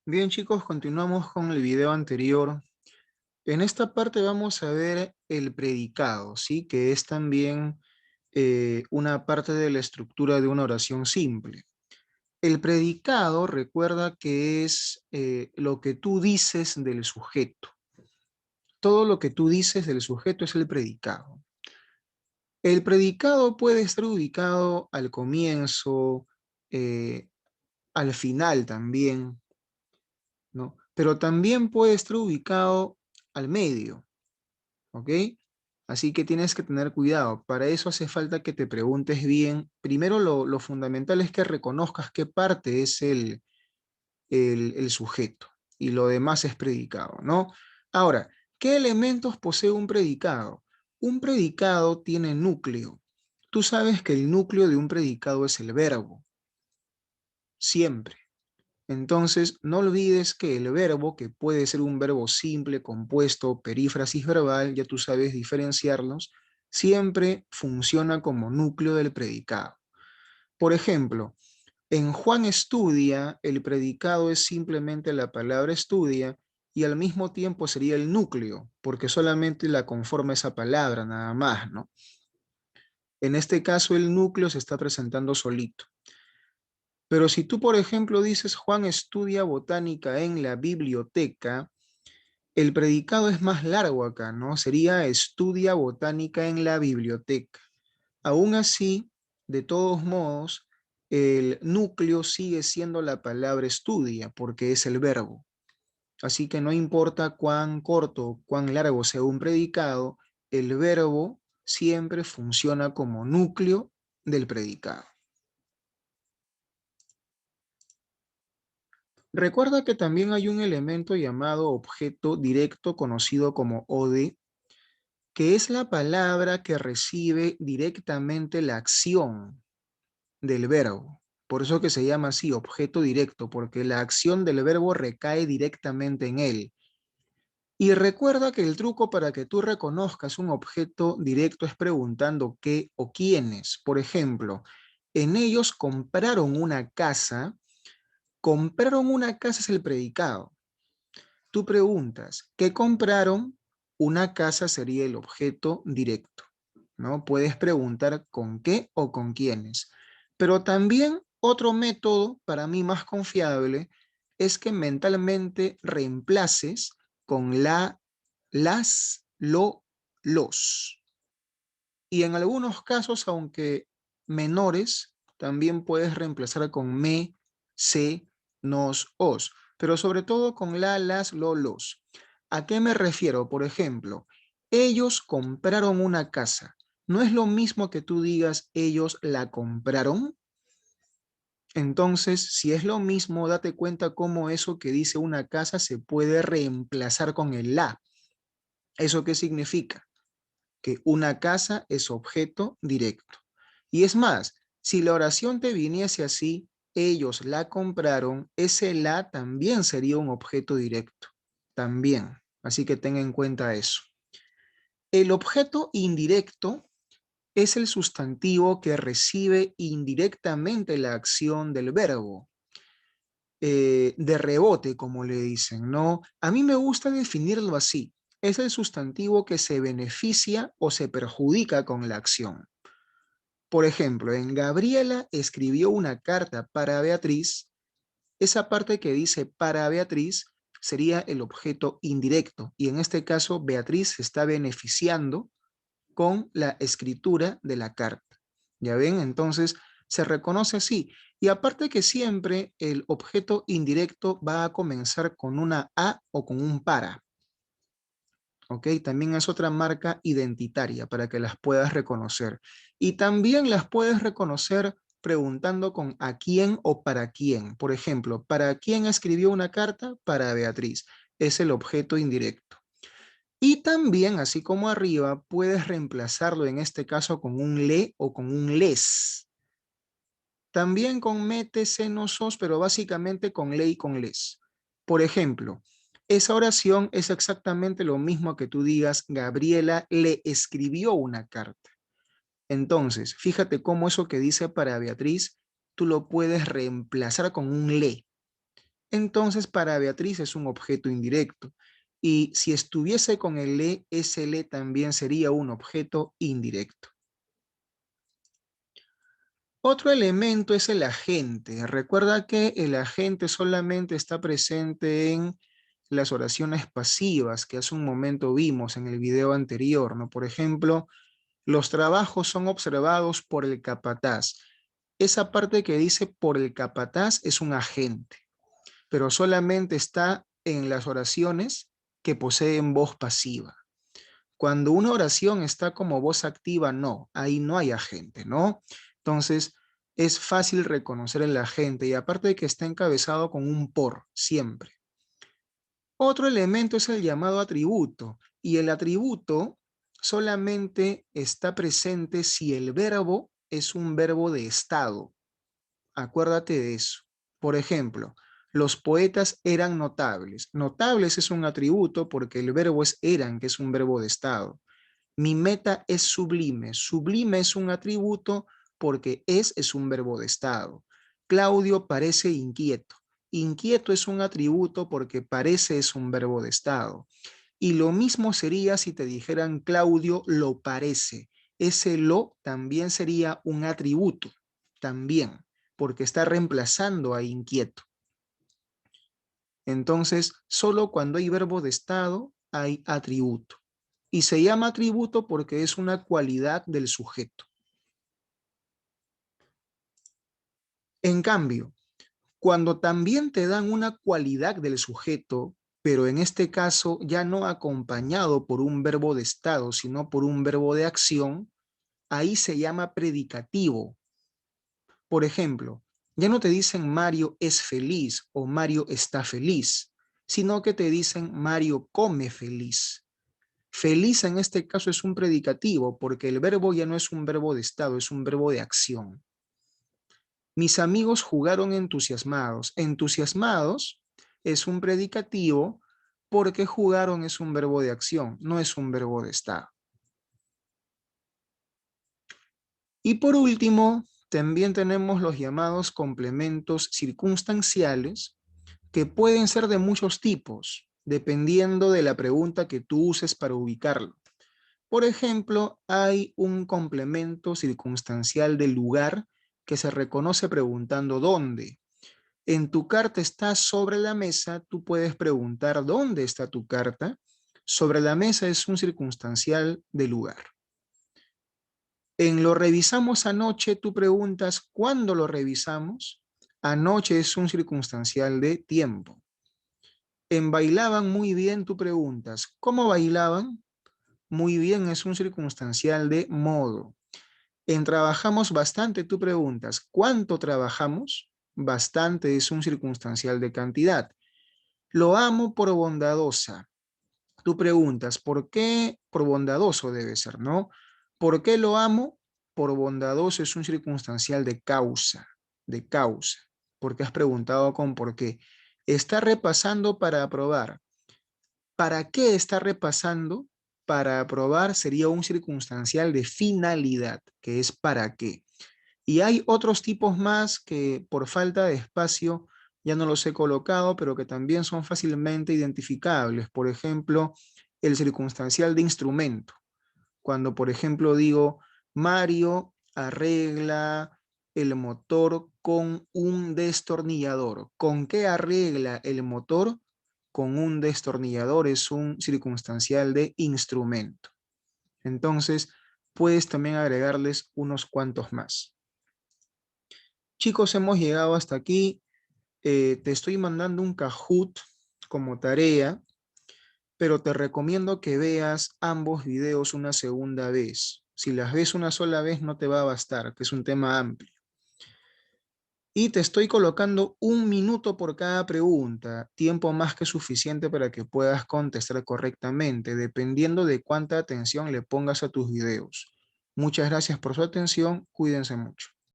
Bien, chicos, continuamos con el video anterior. En esta parte vamos a ver el predicado, ¿sí? Que es también una parte de la estructura de una oración simple. El predicado, recuerda que es lo que tú dices del sujeto. Todo lo que tú dices del sujeto es el predicado. El predicado puede estar ubicado al comienzo, eh, al final también, ¿no? Pero también puede estar ubicado al medio, ¿ok? Así que tienes que tener cuidado. Para eso hace falta que te preguntes bien. Primero, lo fundamental es que reconozcas qué parte es el sujeto y lo demás es predicado, ¿no? Ahora, ¿qué elementos posee un predicado? Un predicado tiene núcleo. Tú sabes que el núcleo de un predicado es el verbo, siempre. Entonces, no olvides que el verbo, que puede ser un verbo simple, compuesto, perífrasis verbal, ya tú sabes diferenciarlos, siempre funciona como núcleo del predicado. Por ejemplo, en Juan estudia, el predicado es simplemente la palabra estudia y al mismo tiempo sería el núcleo, porque solamente la conforma esa palabra, nada más, ¿no? En este caso, el núcleo se está presentando solito. Pero si tú, por ejemplo, dices Juan estudia botánica en la biblioteca, el predicado es más largo acá, ¿no? Sería estudia botánica en la biblioteca. Aún así, de todos modos, el núcleo sigue siendo la palabra estudia, porque es el verbo. Así que no importa cuán corto, cuán largo sea un predicado, el verbo siempre funciona como núcleo del predicado. Recuerda que también hay un elemento llamado objeto directo conocido como OD, que es la palabra que recibe directamente la acción del verbo. Por eso que se llama así, objeto directo, porque la acción del verbo recae directamente en él. Y recuerda que el truco para que tú reconozcas un objeto directo es preguntando qué o quiénes. Por ejemplo, en ellos compraron una casa es el predicado. Tú preguntas, ¿qué compraron? Una casa sería el objeto directo, ¿no? Puedes preguntar con qué o con quiénes. Pero también otro método para mí más confiable es que mentalmente reemplaces con la, las, lo, los. Y en algunos casos, aunque menores, también puedes reemplazar con me, se, nos, os, pero sobre todo con la, las, lo, los. ¿A qué me refiero? Por ejemplo, ellos compraron una casa. ¿No es lo mismo que tú digas ellos la compraron? Entonces, si es lo mismo, date cuenta cómo eso que dice una casa se puede reemplazar con el la. ¿Eso qué significa? Que una casa es objeto directo. Y es más, si la oración te viniese así, ellos la compraron, ese la también sería un objeto directo. También. Así que ten en cuenta eso. El objeto indirecto es el sustantivo que recibe indirectamente la acción del verbo. De rebote, como le dicen, ¿no? A mí me gusta definirlo así. Es el sustantivo que se beneficia o se perjudica con la acción. Por ejemplo, en Gabriela escribió una carta para Beatriz. Esa parte que dice para Beatriz sería el objeto indirecto y en este caso Beatriz se está beneficiando con la escritura de la carta. ¿Ya ven? Entonces se reconoce así. Y aparte que siempre el objeto indirecto va a comenzar con una a o con un para. ¿Ok? También es otra marca identitaria para que las puedas reconocer. Y también las puedes reconocer preguntando con a quién o para quién. Por ejemplo, ¿para quién escribió una carta? Para Beatriz. Es el objeto indirecto. Y también, así como arriba, puedes reemplazarlo en este caso con un le o con un les. También con mete, se, no, sos, pero básicamente con le y con les. Por ejemplo, esa oración es exactamente lo mismo que tú digas, Gabriela le escribió una carta. Entonces, fíjate cómo eso que dice para Beatriz, tú lo puedes reemplazar con un le. entonces para Beatriz es un objeto indirecto. Y si estuviese con el le, ese le también sería un objeto indirecto. Otro elemento es el agente. Recuerda que el agente solamente está presente en las oraciones pasivas que hace un momento vimos en el video anterior, ¿no? Por ejemplo, los trabajos son observados por el capataz. Esa parte que dice por el capataz es un agente, pero solamente está en las oraciones que poseen voz pasiva. Cuando una oración está como voz activa, no, ahí no hay agente, ¿no? Entonces, es fácil reconocer el agente y aparte de que está encabezado con un por, siempre. Otro elemento es el llamado atributo y el atributo solamente está presente si el verbo es un verbo de estado. Acuérdate de eso. Por ejemplo, los poetas eran notables. Notables es un atributo porque el verbo es eran, que es un verbo de estado. Mi meta es sublime. Sublime es un atributo porque es un verbo de estado. Claudio parece inquieto. Inquieto es un atributo porque parece es un verbo de estado. Y lo mismo sería si te dijeran Claudio lo parece. Ese lo también sería un atributo, también, porque está reemplazando a inquieto. Entonces, solo cuando hay verbo de estado hay atributo. Y se llama atributo porque es una cualidad del sujeto. En cambio, cuando también te dan una cualidad del sujeto, pero en este caso ya no acompañado por un verbo de estado, sino por un verbo de acción, ahí se llama predicativo. Por ejemplo, ya no te dicen Mario es feliz o Mario está feliz, sino que te dicen Mario come feliz. Feliz en este caso es un predicativo porque el verbo ya no es un verbo de estado, es un verbo de acción. Mis amigos jugaron entusiasmados. Entusiasmados es un predicativo porque jugaron es un verbo de acción, no es un verbo de estado. Y por último, también tenemos los llamados complementos circunstanciales que pueden ser de muchos tipos, dependiendo de la pregunta que tú uses para ubicarlo. Por ejemplo, hay un complemento circunstancial del lugar que se reconoce preguntando dónde. En tu carta está sobre la mesa, tú puedes preguntar dónde está tu carta. Sobre la mesa es un circunstancial de lugar. En lo revisamos anoche, tú preguntas cuándo lo revisamos. Anoche es un circunstancial de tiempo. En bailaban muy bien, tú preguntas ¿cómo bailaban? Muy bien es un circunstancial de modo. En trabajamos bastante, tú preguntas ¿cuánto trabajamos? Bastante es un circunstancial de cantidad. Lo amo por bondadosa. Tú preguntas, ¿por qué? Por bondadoso debe ser, ¿no? ¿Por qué lo amo? Por bondadoso es un circunstancial de causa, de causa. Porque has preguntado con por qué. Está repasando para aprobar. ¿Para qué está repasando? Para aprobar sería un circunstancial de finalidad, que es para qué. Y hay otros tipos más que por falta de espacio ya no los he colocado, pero que también son fácilmente identificables. Por ejemplo, el circunstancial de instrumento. Cuando, por ejemplo, digo, Mario arregla el motor con un destornillador. ¿Con qué arregla el motor? Con un destornillador. Es un circunstancial de instrumento. Entonces, puedes también agregarles unos cuantos más. Chicos, hemos llegado hasta aquí. Te estoy mandando un Kahoot como tarea, pero te recomiendo que veas ambos videos una segunda vez. Si las ves una sola vez no te va a bastar, que es un tema amplio. Y te estoy colocando 1 minuto por cada pregunta, tiempo más que suficiente para que puedas contestar correctamente, dependiendo de cuánta atención le pongas a tus videos. Muchas gracias por su atención, cuídense mucho.